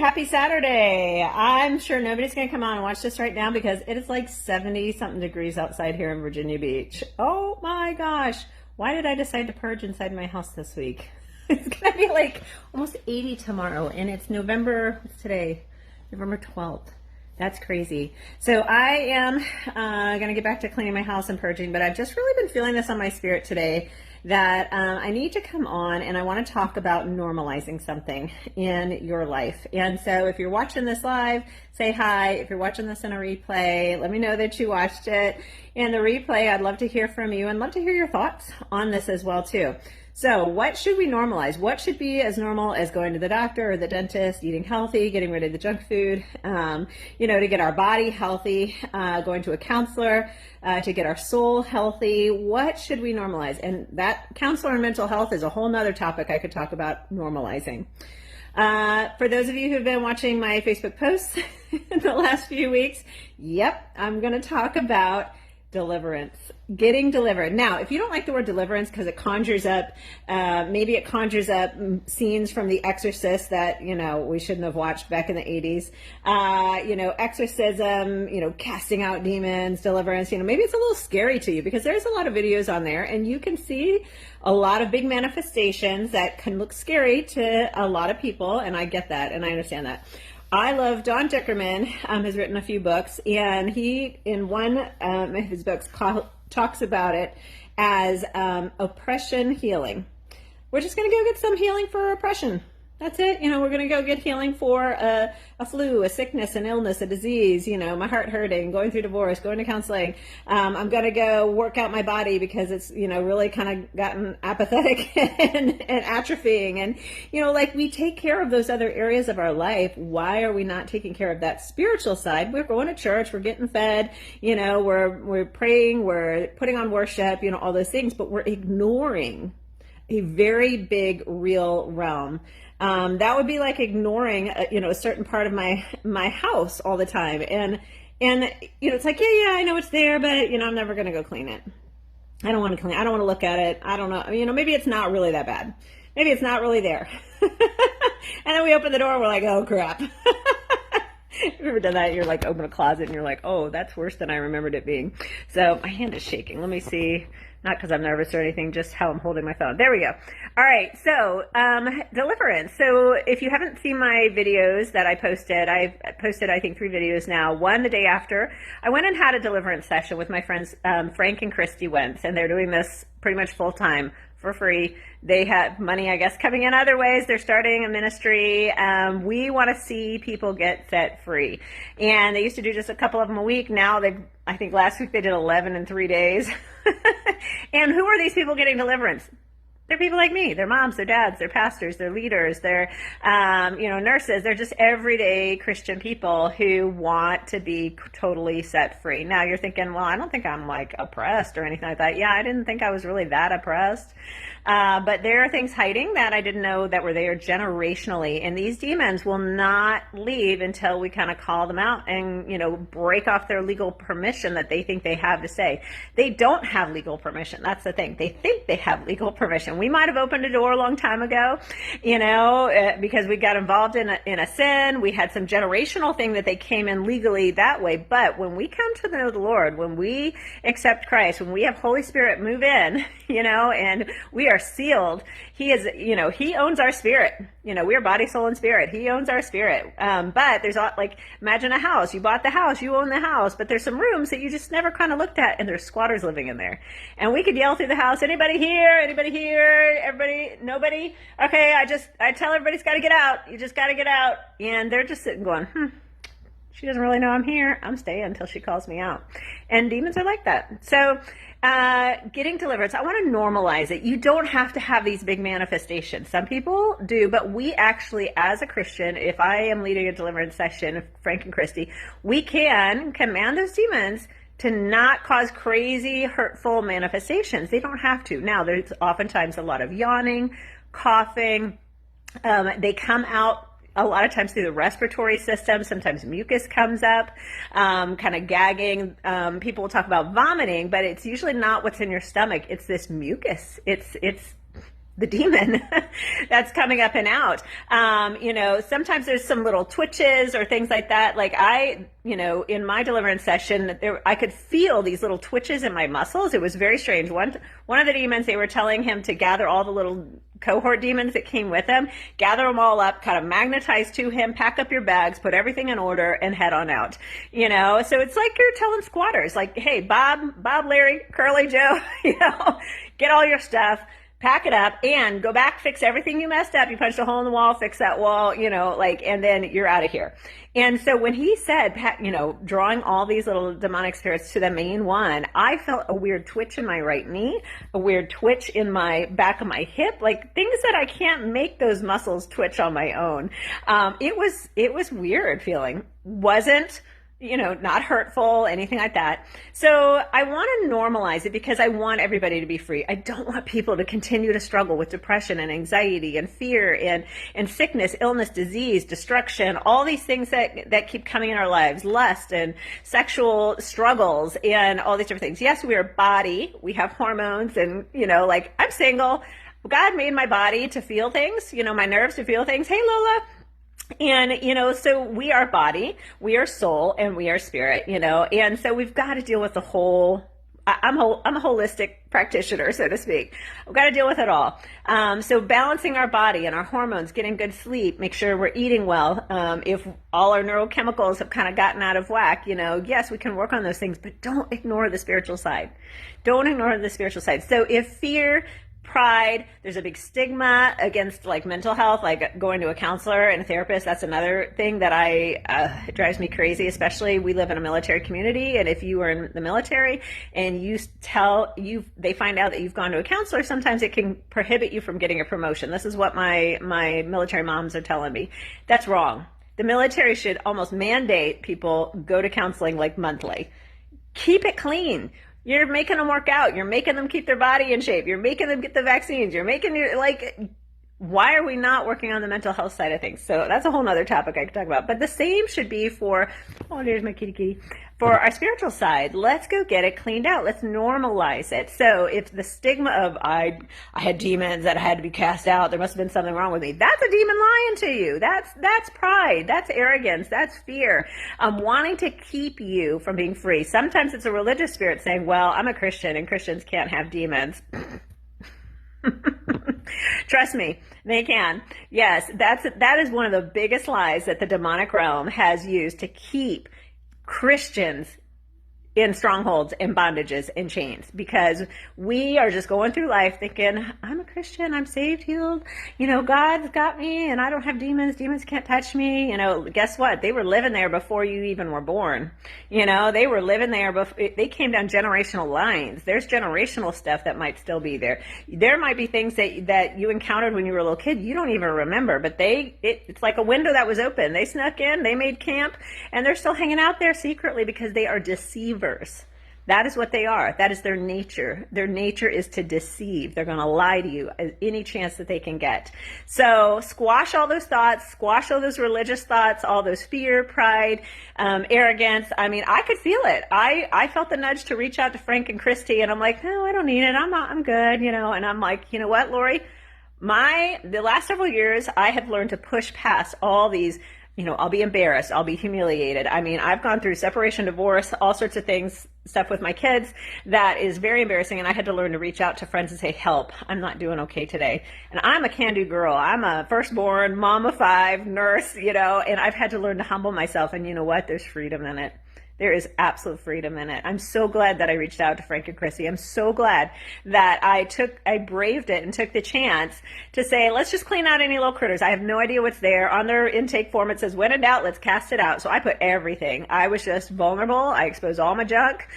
happy Saturday. I'm sure nobody's going to come on and watch this right now because it is like 70 something degrees outside here in Virginia Beach. Oh my gosh. Why did I decide to purge inside my house this week? It's going to be like almost 80 tomorrow, and it's what's today? November 12th. That's crazy. So I am going to get back to cleaning my house and purging, but I've just really been feeling this on my spirit today that I need to come on and I want to talk about normalizing something in your life. And so if you're watching this live, say hi. If you're watching this in a replay, let me know that you watched it. In the replay, I'd love to hear from you and love to hear your thoughts on this as well too. So what should we normalize? What should be as normal as going to the doctor or the dentist, eating healthy, getting rid of the junk food, to get our body healthy, going to a counselor, to get our soul healthy? What should we normalize? And that counselor and mental health is a whole nother topic I could talk about normalizing. For those of you who've been watching my Facebook posts in the last few weeks, yep, I'm going to talk about deliverance, getting delivered. Now, if you don't like the word deliverance because it conjures up, maybe it conjures up scenes from The Exorcist that, we shouldn't have watched back in the 80s, exorcism, casting out demons, deliverance, maybe it's a little scary to you because there's a lot of videos on there and you can see a lot of big manifestations that can look scary to a lot of people. And I get that and I understand that. I love Don Dickerman, has written a few books, and he, in one of his books, talks about it as oppression healing. We're just going to go get some healing for oppression. That's it. We're going to go get healing for a flu, a sickness, an illness, a disease, my heart hurting, going through divorce, going to counseling. I'm going to go work out my body because it's, really kind of gotten apathetic and atrophying. And, we take care of those other areas of our life. Why are we not taking care of that spiritual side? We're going to church, we're getting fed, we're praying, we're putting on worship, all those things, but we're ignoring a very big, real realm. That would be like ignoring, a certain part of my house all the time. And it's like, yeah, I know it's there, but, I'm never going to go clean it. I don't want to clean it. I don't want to look at it. I don't know. Maybe it's not really that bad. Maybe it's not really there. And then we open the door and we're like, oh, crap. Have you ever done that? You're like, open a closet and you're like, oh, that's worse than I remembered it being. So my hand is shaking. Let me see. Not because I'm nervous or anything, just how I'm holding my phone. There we go. All right, so deliverance. So if you haven't seen my videos that I've posted, I think 3 videos now. One the day after, I went and had a deliverance session with my friends Frank and Christy Wentz, and they're doing this pretty much full time for free. They have money, I guess, coming in other ways. They're starting a ministry. We want to see people get set free. And they used to do just a couple of them a week. Now I think last week they did 11 in 3 days. And who are these people getting deliverance? They're people like me. They're moms, they're dads, they're pastors, they're leaders, they're, nurses. They're just everyday Christian people who want to be totally set free. Now you're thinking, well, I don't think I'm like oppressed or anything like that. Yeah, I didn't think I was really that oppressed. But there are things hiding that I didn't know that were there generationally. And these demons will not leave until we kind of call them out and, break off their legal permission that they think they have to say. They don't have legal permission. That's the thing. They think they have legal permission. We might have opened a door a long time ago, because we got involved in a sin. We had some generational thing that they came in legally that way. But when we come to know the Lord, when we accept Christ, when we have Holy Spirit move in, and we are sealed, He is, He owns our spirit. We are body, soul, and spirit. He owns our spirit. But there's imagine a house. You bought the house, you own the house, but there's some rooms that you just never kind of looked at, and there's squatters living in there. And we could yell through the house, anybody here? Anybody here? Everybody? Nobody? Okay, I tell everybody's got to get out. You just got to get out. And they're just sitting going, she doesn't really know I'm here. I'm staying until she calls me out. And demons are like that. So getting deliverance, I want to normalize it. You don't have to have these big manifestations. Some people do, but we actually, as a Christian, if I am leading a deliverance session, Frank and Christy, we can command those demons to not cause crazy, hurtful manifestations. They don't have to. Now, there's oftentimes a lot of yawning, coughing. They come out a lot of times through the respiratory system. Sometimes mucus comes up, kind of gagging. People will talk about vomiting, but it's usually not what's in your stomach. It's this mucus. It's the demon that's coming up and out. Sometimes there's some little twitches or things like that. Like in my deliverance session, I could feel these little twitches in my muscles. It was very strange. One of the demons, they were telling him to gather all the little cohort demons that came with him, gather them all up, kind of magnetize to him, pack up your bags, put everything in order, and head on out. So it's like you're telling squatters, like, hey, Bob, Larry, Curly, Joe, get all your stuff, pack it up, and go back, fix everything you messed up. You punched a hole in the wall, fix that wall, and then you're out of here. And so when he said, drawing all these little demonic spirits to the main one, I felt a weird twitch in my right knee, a weird twitch in my back of my hip, like things that I can't make those muscles twitch on my own. It was weird feeling. Wasn't not hurtful, anything like that. So I want to normalize it because I want everybody to be free. I don't want people to continue to struggle with depression and anxiety and fear and sickness, illness, disease, destruction, all these things that keep coming in our lives, lust and sexual struggles and all these different things. Yes, we are a body. We have hormones and, I'm single. God made my body to feel things, my nerves to feel things. Hey, Lola. And, so we are body, we are soul, and we are spirit, and so we've got to deal with the whole, I'm a holistic practitioner, so to speak. We've got to deal with it all. So balancing our body and our hormones, getting good sleep, make sure we're eating well. If all our neurochemicals have kind of gotten out of whack, yes, we can work on those things, but don't ignore the spiritual side. Don't ignore the spiritual side. So if fear, pride, there's a big stigma against like mental health, like going to a counselor and a therapist. That's another thing that it drives me crazy, especially we live in a military community. And if you are in the military and they find out that you've gone to a counselor, sometimes it can prohibit you from getting a promotion. This is what my military moms are telling me. That's wrong. The military should almost mandate people go to counseling like monthly. Keep it clean. You're making them work out. You're making them keep their body in shape. You're making them get the vaccines. You're making why are we not working on the mental health side of things? So that's a whole nother topic I could talk about. But the same should be for there's my kitty. For our spiritual side, let's go get it cleaned out. Let's normalize it. So if the stigma of I had demons that had to be cast out, there must have been something wrong with me. That's a demon lying to you. That's pride. That's arrogance. That's fear. Wanting to keep you from being free. Sometimes it's a religious spirit saying, well, I'm a Christian and Christians can't have demons. Trust me, they can. Yes, that is one of the biggest lies that the demonic realm has used to keep Christians in strongholds and bondages and chains, because we are just going through life thinking, I'm a Christian, I'm saved, healed, God's got me and I don't have demons can't touch me. Guess what? They were living there before you even were born. They were living there before. They came down generational lines. There's generational stuff that might still be there. There might be things that you encountered when you were a little kid you don't even remember, but it's like a window that was open. They snuck in, they made camp, and they're still hanging out there secretly because they are deceivers. That is what they are. That is their nature. Their nature is to deceive. They're going to lie to you any chance that they can get. So squash all those thoughts, squash all those religious thoughts, all those fear, pride, arrogance. I mean, I could feel it. I felt the nudge to reach out to Frank and Christy, and I'm like, no, I don't need it. I'm good, and I'm like, you know what, Lori? The last several years, I have learned to push past all these. I'll be embarrassed. I'll be humiliated. I mean, I've gone through separation, divorce, all sorts of things, stuff with my kids that is very embarrassing. And I had to learn to reach out to friends and say, help, I'm not doing okay today. And I'm a can-do girl. I'm a firstborn, mom of 5, nurse, and I've had to learn to humble myself. And you know what? There's freedom in it. There is absolute freedom in it. I'm so glad that I reached out to Frank and Chrissy. I'm so glad that I braved it and took the chance to say, let's just clean out any little critters. I have no idea what's there. On their intake form, it says, when in doubt, let's cast it out. So I put everything. I was just vulnerable. I exposed all my junk.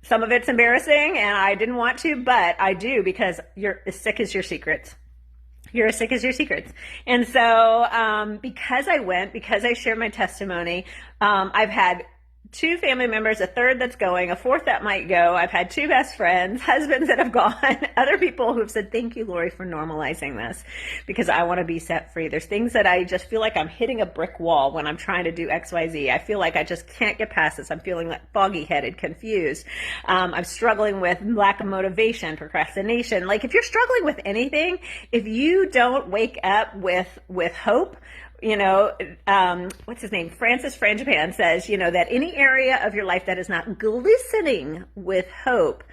Some of it's embarrassing and I didn't want to, but I do because you're as sick as your secrets. You're as sick as your secrets. And so because I shared my testimony, I've had two family members, a third that's going, a fourth that might go. I've had two best friends, husbands that have gone, other people who've said, thank you, Lori, for normalizing this because I want to be set free. There's things that I just feel like I'm hitting a brick wall when I'm trying to do XYZ. I feel like I just can't get past this. I'm feeling like foggy headed, confused. I'm struggling with lack of motivation, procrastination. Like if you're struggling with anything, if you don't wake up with hope, what's his name? Francis Frangipan says, that any area of your life that is not glistening with hope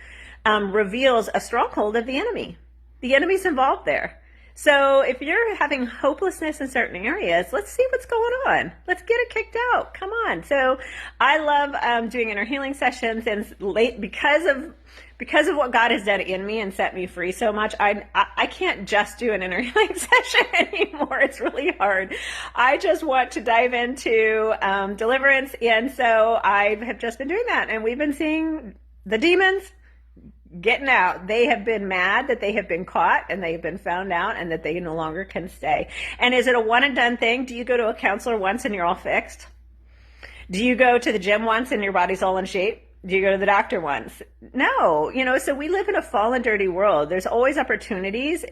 reveals a stronghold of the enemy. The enemy's involved there. So if you're having hopelessness in certain areas, let's see what's going on. Let's get it kicked out. Come on. So I love doing inner healing sessions, and because of what God has done in me and set me free so much, I can't just do an inner healing session anymore. It's really hard. I just want to dive into deliverance, and so I have just been doing that, and we've been seeing the demons getting out. They have been mad that they have been caught and they have been found out and that they no longer can stay. And is it a one and done thing? Do you go to a counselor once and you're all fixed? Do you go to the gym once and your body's all in shape? Do you go to the doctor once? No, so we live in a fallen, dirty world. There's always opportunities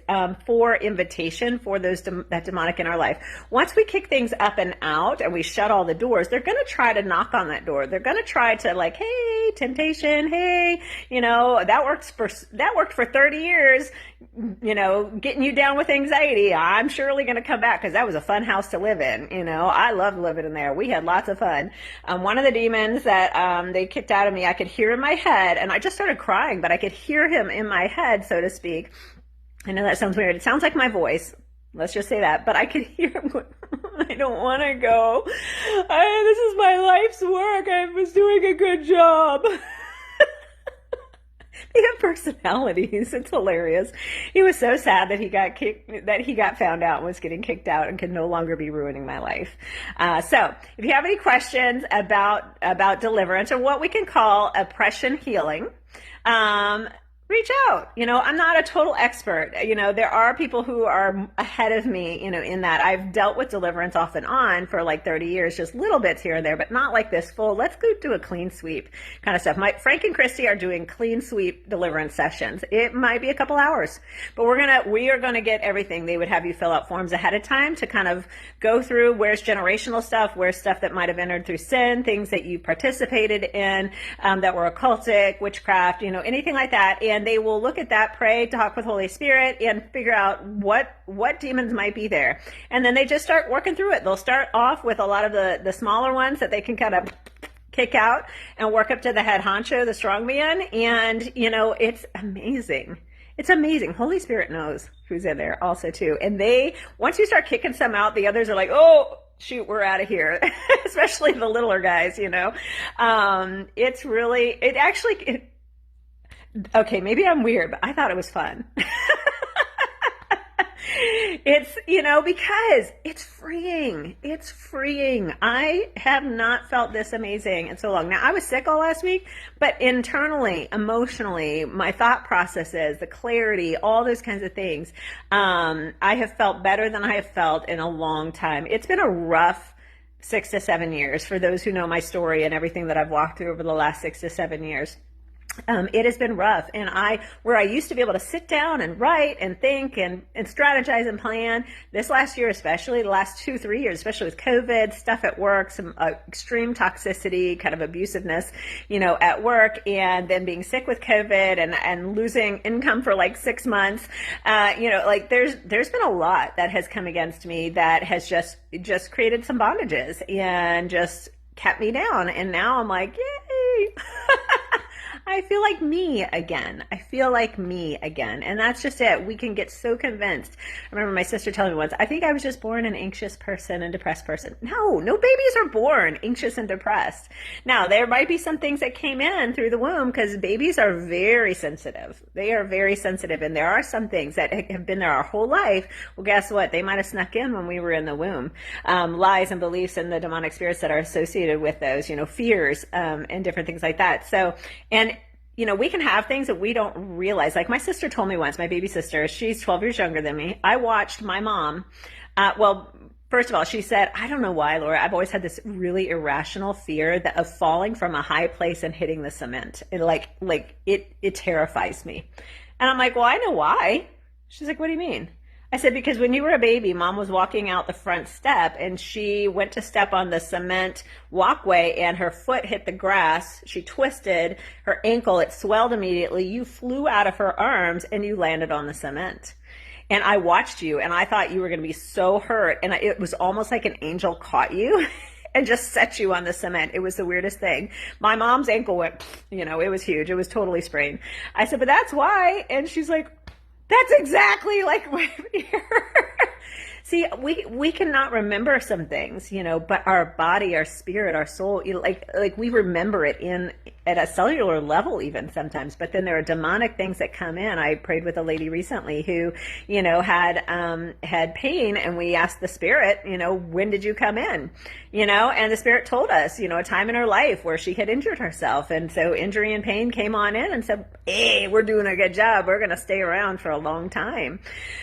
for invitation for that demonic in our life. Once we kick things up and out and we shut all the doors, they're going to try to knock on that door. They're going to try to like, hey, temptation, hey, that worked for 30 years, getting you down with anxiety. I'm surely going to come back because that was a fun house to live in. I loved living in there. We had lots of fun. One of the demons that they kicked out of me, I could hear in my head, and I just started crying, but I could hear him in my head, so to speak. I know that sounds weird. It sounds like my voice. Let's just say that. But I could hear him going, I don't want to go. This is my life's work. I was doing a good job. They have personalities. It's hilarious. He was so sad that he got found out and was getting kicked out and could no longer be ruining my life. So if you have any questions about deliverance or what we can call oppression healing, reach out. I'm not a total expert. There are people who are ahead of me, in that. I've dealt with deliverance off and on for like 30 years, just little bits here and there, but not like this full, let's go do a clean sweep kind of stuff. Frank and Christy are doing clean sweep deliverance sessions. It might be a couple hours, but we are going to get everything. They would have you fill out forms ahead of time to kind of go through where's generational stuff, where's stuff that might have entered through sin, things that you participated in, that were occultic, witchcraft, anything like that. And they will look at that, pray, talk with Holy Spirit, and figure out what demons might be there. And then they just start working through it. They'll start off with a lot of the smaller ones that they can kind of kick out and work up to the head honcho, the strong man. And, it's amazing. It's amazing. Holy Spirit knows who's in there also too. And once you start kicking some out, the others are like, oh, shoot, we're out of here. Especially the littler guys, okay, maybe I'm weird, but I thought it was fun. It's, because it's freeing. It's freeing. I have not felt this amazing in so long. Now, I was sick all last week, but internally, emotionally, my thought processes, the clarity, all those kinds of things, I have felt better than I have felt in a long time. It's been a rough 6 to 7 years for those who know my story and everything that I've walked through over the last 6 to 7 years. It has been rough, and where I used to be able to sit down and write and think and strategize and plan, this last year especially, the last 2-3 years, especially with COVID, stuff at work, some extreme toxicity, kind of abusiveness, at work, and then being sick with COVID and losing income for like 6 months, there's been a lot that has come against me that has just created some bondages and just kept me down, and now I'm like, yay! I feel like me again. And that's just it. We can get so convinced. I remember my sister telling me once, I think I was just born an anxious person and depressed person. No babies are born anxious and depressed. Now, there might be some things that came in through the womb because babies are very sensitive. They are very sensitive. And there are some things that have been there our whole life. Well, guess what? They might have snuck in when we were in the womb. Lies and beliefs and the demonic spirits that are associated with those, fears, and different things like that. So, we can have things that we don't realize. Like my sister told me once, my baby sister, she's 12 years younger than me. I watched my mom, First of all, she said, I don't know why, Laura. I've always had this really irrational fear that of falling from a high place and hitting the cement. It terrifies me. And I'm like, well, I know why. She's like, what do you mean? I said, because when you were a baby, mom was walking out the front step and she went to step on the cement walkway and her foot hit the grass. She twisted her ankle. It swelled immediately. You flew out of her arms and you landed on the cement. And I watched you and I thought you were going to be so hurt. And it was almost like an angel caught you and just set you on the cement. It was the weirdest thing. My mom's ankle went, it was huge. It was totally sprained. I said, but that's why. And she's like, that's exactly like my fear. See, we cannot remember some things, but our body, our spirit, our soul, like we remember it at a cellular level even sometimes. But then there are demonic things that come in. I prayed with a lady recently who, had pain, and we asked the spirit, when did you come in? And the spirit told us, a time in her life where she had injured herself. And so injury and pain came on in and said, hey, we're doing a good job. We're going to stay around for a long time.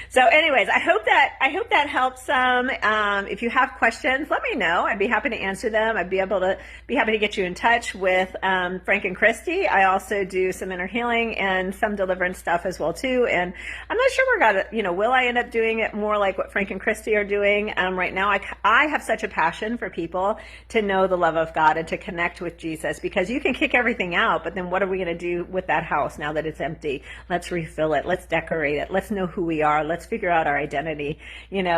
So anyways, I hope that helps some. If you have questions, let me know. I'd be happy to answer them. I'd be happy to get you in touch with Frank and Christy. I also do some inner healing and some deliverance stuff as well too. And I'm not sure will I end up doing it more like what Frank and Christy are doing right now? I have such a passion for people to know the love of God and to connect with Jesus, because you can kick everything out, but then what are we going to do with that house now that it's empty? Let's refill it. Let's decorate it. Let's know who we are. Let's figure out our identity.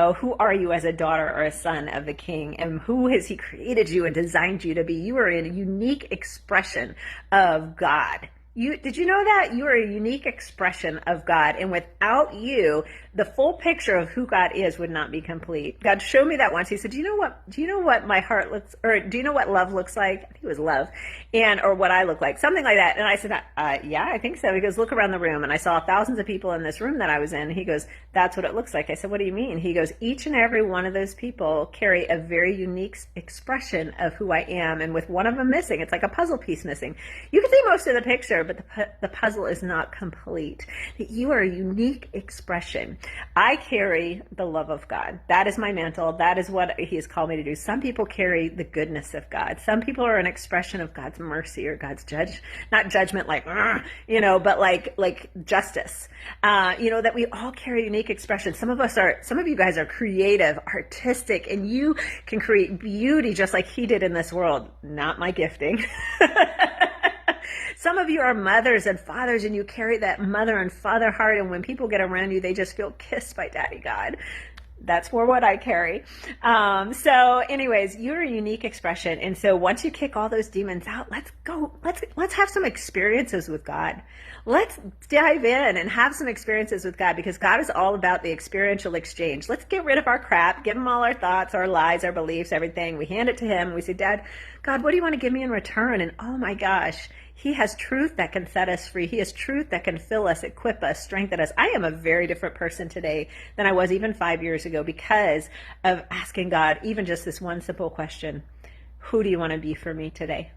Who are you as a daughter or a son of the King, and who has he created you and designed you to be? You are a unique expression of God. Did you know that? You are a unique expression of God, and without you, the full picture of who God is would not be complete. God showed me that once. He said, do you know what my heart looks, or do you know what love looks like? I think it was love, or what I look like, something like that. And I said, yeah, I think so. He goes, look around the room. And I saw thousands of people in this room that I was in. He goes, that's what it looks like. I said, what do you mean? He goes, each and every one of those people carry a very unique expression of who I am. And with one of them missing, it's like a puzzle piece missing. You can see most of the picture, but the puzzle is not complete. You are a unique expression. I carry the love of God. That is my mantle. That is what he has called me to do. Some people carry the goodness of God. Some people are an expression of God's mercy or God's not judgment but like justice. That we all carry unique expressions. Some of you guys are creative, artistic, and you can create beauty just like he did in this world. Not my gifting. Some of you are mothers and fathers, and you carry that mother and father heart, and when people get around you, they just feel kissed by Daddy God. That's more what I carry. So anyways, you're a unique expression. And so once you kick all those demons out, let's have some experiences with God. Let's dive in and have some experiences with God, because God is all about the experiential exchange. Let's get rid of our crap, give him all our thoughts, our lies, our beliefs, everything. We hand it to him. We say, God, what do you want to give me in return? And oh my gosh, he has truth that can set us free. He has truth that can fill us, equip us, strengthen us. I am a very different person today than I was even 5 years ago because of asking God even just this one simple question: who do you want to be for me today?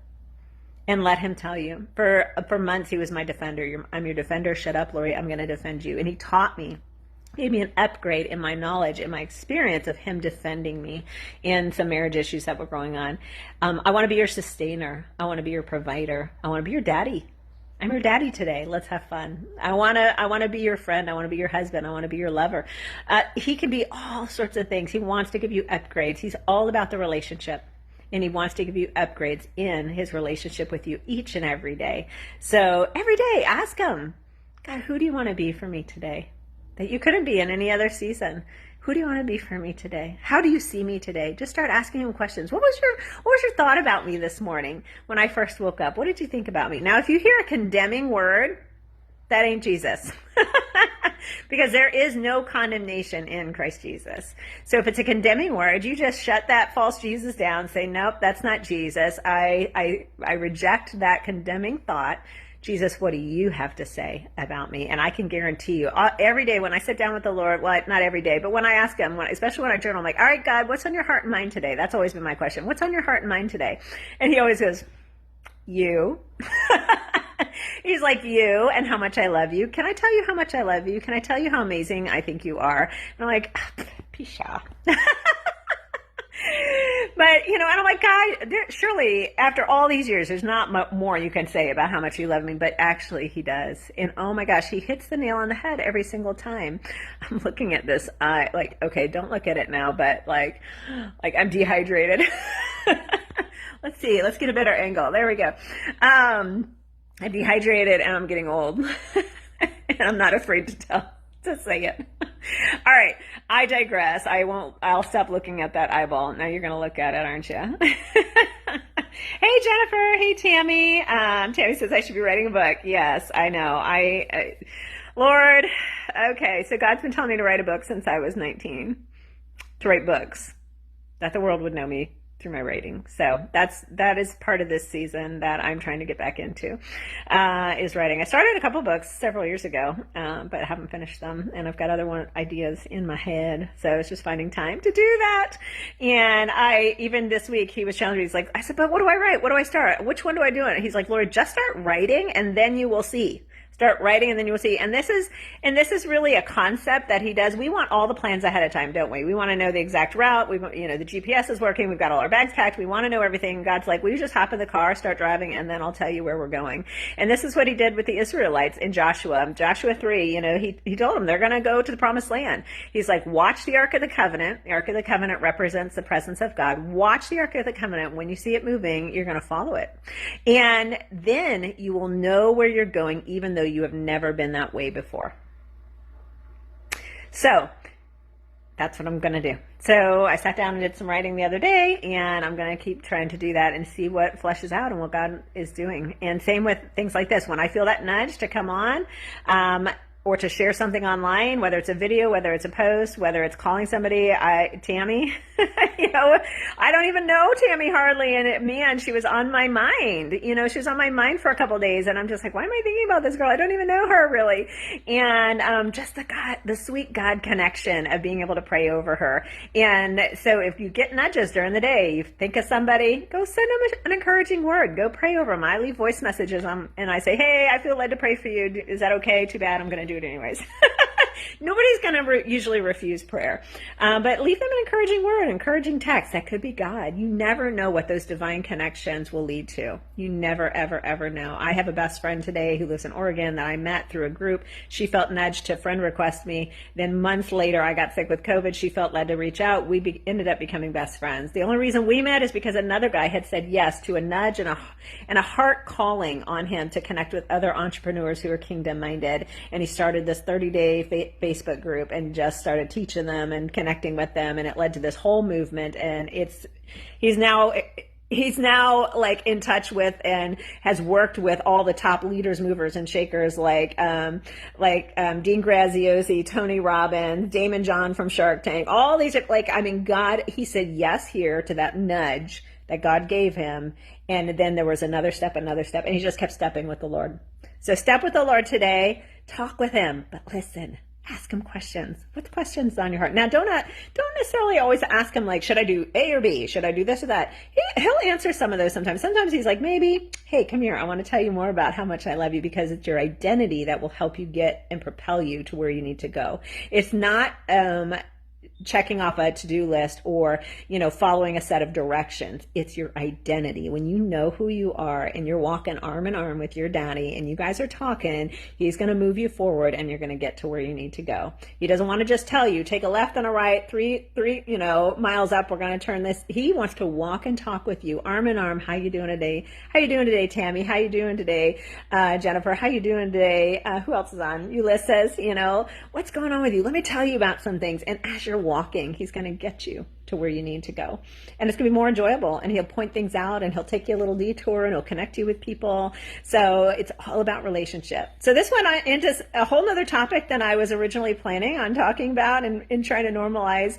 And let him tell you. For months, he was my defender. I'm your defender. Shut up, Lori. I'm going to defend you. And he taught me, gave me an upgrade in my knowledge, in my experience of him defending me in some marriage issues that were going on. I want to be your sustainer. I want to be your provider. I want to be your daddy. I'm your daddy today. Let's have fun. I want to be your friend. I want to be your husband. I want to be your lover. He can be all sorts of things. He wants to give you upgrades. He's all about the relationship. And he wants to give you upgrades in his relationship with you each and every day. So every day, ask him, God, who do you want to be for me today that you couldn't be in any other season? Who do you want to be for me today? How do you see me today? Just start asking him questions. What was your thought about me this morning when I first woke up? What did you think about me? Now, if you hear a condemning word, that ain't Jesus. Because there is no condemnation in Christ Jesus. So if it's a condemning word, you just shut that false Jesus down. Say, nope, that's not Jesus. I reject that condemning thought. Jesus, what do you have to say about me? And I can guarantee you, every day when I sit down with the Lord, well, not every day, but when I ask him, especially when I journal, I'm like, all right, God, what's on your heart and mind today? That's always been my question. What's on your heart and mind today? And he always goes, you. He's like, you, and how much I love you. Can I tell you how much I love you? Can I tell you how amazing I think you are? And I'm like, pisha. But, and I'm like, God, surely after all these years, there's not more you can say about how much you love me, but actually he does. And oh my gosh, he hits the nail on the head every single time. I'm looking at this eye, like, okay, don't look at it now, but like I'm dehydrated. Let's see, let's get a better angle. There we go. I'm dehydrated and I'm getting old. And I'm not afraid to say it. All right, I digress. I'll stop looking at that eyeball. Now you're going to look at it, aren't you? Hey, Jennifer. Hey, Tammy. Tammy says I should be writing a book. Yes, I know. Lord, okay, so God's been telling me to write a book since I was 19, to write books, that the world would know me through my writing. So that is part of this season that I'm trying to get back into, is writing. I started a couple books several years ago, but I haven't finished them, and I've got other ideas in my head. So it's just finding time to do that. And even this week, he was challenging me. He's like, I said, but what do I write? What do I start? Which one do I do it? He's like, Lord, just start writing, and then you will see. Start writing and then you will see. And this is really a concept that he does. We want all the plans ahead of time, don't we? We want to know the exact route. The GPS is working. We've got all our bags packed. We want to know everything. God's like, will you just hop in the car, start driving, and then I'll tell you where we're going. And this is what he did with the Israelites in Joshua. Joshua 3, he told them they're going to go to the promised land. He's like, watch the Ark of the Covenant. The Ark of the Covenant represents the presence of God. Watch the Ark of the Covenant. When you see it moving, you're going to follow it. And then you will know where you're going, even though you have never been that way before. So that's what I'm going to do. So I sat down and did some writing the other day, and I'm going to keep trying to do that and see what fleshes out and what God is doing. And same with things like this. When I feel that nudge to come on, or to share something online, whether it's a video, whether it's a post, whether it's calling somebody, Tammy, I don't even know Tammy hardly, and man, she was on my mind. She was on my mind for a couple of days, and I'm just like, why am I thinking about this girl? I don't even know her really. And just the sweet God connection of being able to pray over her. And so if you get nudges during the day, you think of somebody, go send them an encouraging word. Go pray over them. I leave voice messages and I say, hey, I feel led to pray for you. Is that okay? Too bad. I'm going to do it anyways. Nobody's going to usually refuse prayer. But leave them an encouraging word, encouraging text. That could be God. You never know what those divine connections will lead to. You never, ever, ever know. I have a best friend today who lives in Oregon that I met through a group. She felt nudged to friend request me. Then months later, I got sick with COVID. She felt led to reach out. We ended up becoming best friends. The only reason we met is because another guy had said yes to a nudge and a heart calling on him to connect with other entrepreneurs who are kingdom minded. And he started this 30-day Facebook group and just started teaching them and connecting with them, and it led to this whole movement. And he's now like in touch with and has worked with all the top leaders, movers, and shakers like Dean Graziosi, Tony Robbins, Damon John from Shark Tank, all these God, he said yes here to that nudge that God gave him. And then there was another step, and he just kept stepping with the Lord. So step with the Lord today, talk with him, but listen. Ask him questions. What's questions on your heart? Now, don't necessarily always ask him like, should I do A or B? Should I do this or that? He'll answer some of those sometimes. Sometimes he's like, maybe, hey, come here. I want to tell you more about how much I love you, because it's your identity that will help you get and propel you to where you need to go. It's not checking off a to-do list or, following a set of directions. It's your identity. When you know who you are and you're walking arm in arm with your daddy and you guys are talking, he's going to move you forward and you're going to get to where you need to go. He doesn't want to just tell you, take a left and a right, three, miles up, we're going to turn this. He wants to walk and talk with you arm in arm. How you doing today? How you doing today, Tammy? How you doing today, Jennifer? How you doing today? Who else is on? Ulysses, what's going on with you? Let me tell you about some things. And as you're walking, he's going to get you to where you need to go. And it's going to be more enjoyable, and he'll point things out, and he'll take you a little detour, and he'll connect you with people. So it's all about relationship. So this went into a whole nother topic than I was originally planning on talking about and trying to normalize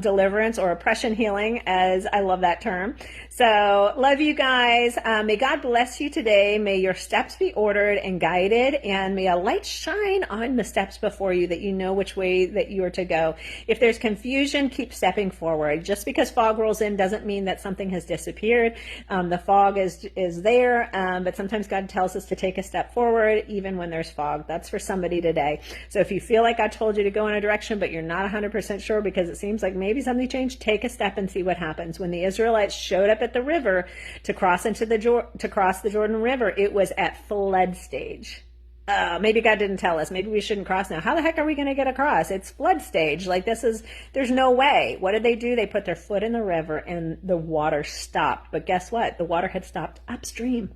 deliverance or oppression healing, as I love that term. So love you guys. May God bless you today. May your steps be ordered and guided, and may a light shine on the steps before you that you know which way that you are to go. If there's confusion, keep stepping forward. forward. Just because fog rolls in doesn't mean that something has disappeared. The fog is there, but sometimes God tells us to take a step forward even when there's fog. That's for somebody today. So if you feel like God told you to go in a direction, but you're not 100% sure because it seems like maybe something changed, take a step and see what happens. When the Israelites showed up at the river to cross the Jordan River, it was at flood stage. Maybe God didn't tell us. Maybe we shouldn't cross now. How the heck are we going to get across? It's flood stage. Like there's no way. What did they do? They put their foot in the river and the water stopped. But guess what? The water had stopped upstream.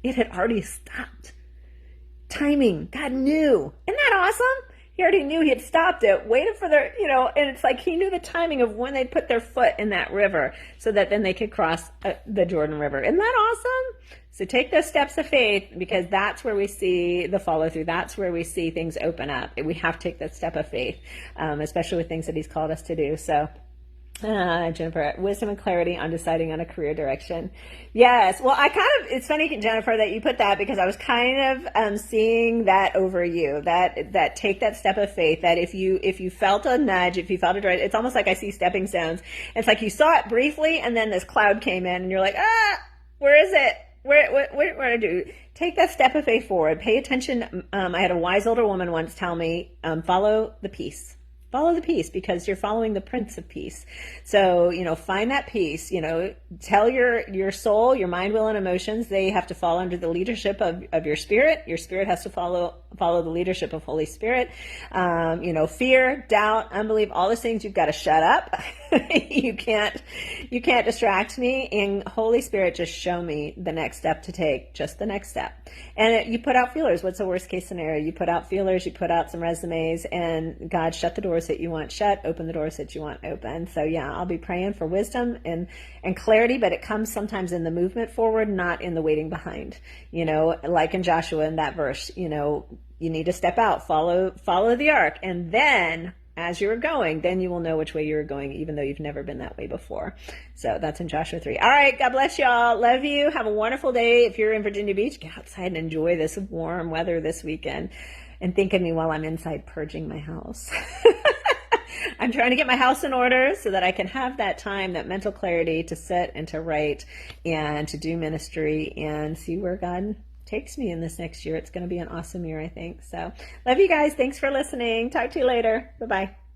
It had already stopped. Timing. God knew. Isn't that awesome? He already knew. He had stopped it, waited for their, and it's like he knew the timing of when they'd put their foot in that river so that then they could cross the Jordan River. Isn't that awesome? So take those steps of faith, because that's where we see the follow through. That's where we see things open up. We have to take that step of faith, especially with things that he's called us to do. So Jennifer, wisdom and clarity on deciding on a career direction. Yes. Well, it's funny, Jennifer, that you put that, because I was kind of seeing that over you, that take that step of faith, that if you felt a nudge, if you felt a drive, it's almost like I see stepping stones. It's like you saw it briefly and then this cloud came in and you're like, where is it? What do I do? Take that step of faith forward. Pay attention. I had a wise older woman once tell me, follow the peace. Follow the peace, because you're following the Prince of Peace. So, find that peace, tell your soul, your mind, will, and emotions, they have to fall under the leadership of your spirit. Your spirit has to follow the leadership of Holy Spirit. Fear, doubt, unbelief, all those things, you've got to shut up. You can't distract me. And Holy Spirit, just show me the next step to take, just the next step. And you put out feelers. What's the worst case scenario? You put out feelers, you put out some resumes, and God, shut the doors that you want shut, open the doors that you want open. So yeah, I'll be praying for wisdom and clarity, but it comes sometimes in the movement forward, not in the waiting behind. Like in Joshua in that verse, you need to step out, follow the ark, and then as you're going, then you will know which way you're going, even though you've never been that way before. So that's in Joshua 3. All right. God bless y'all. Love you. Have a wonderful day. If you're in Virginia Beach, get outside and enjoy this warm weather this weekend. And think of me while I'm inside purging my house. I'm trying to get my house in order so that I can have that time, that mental clarity to sit and to write and to do ministry and see where God takes me in this next year. It's going to be an awesome year, I think. So love you guys. Thanks for listening. Talk to you later. Bye-bye.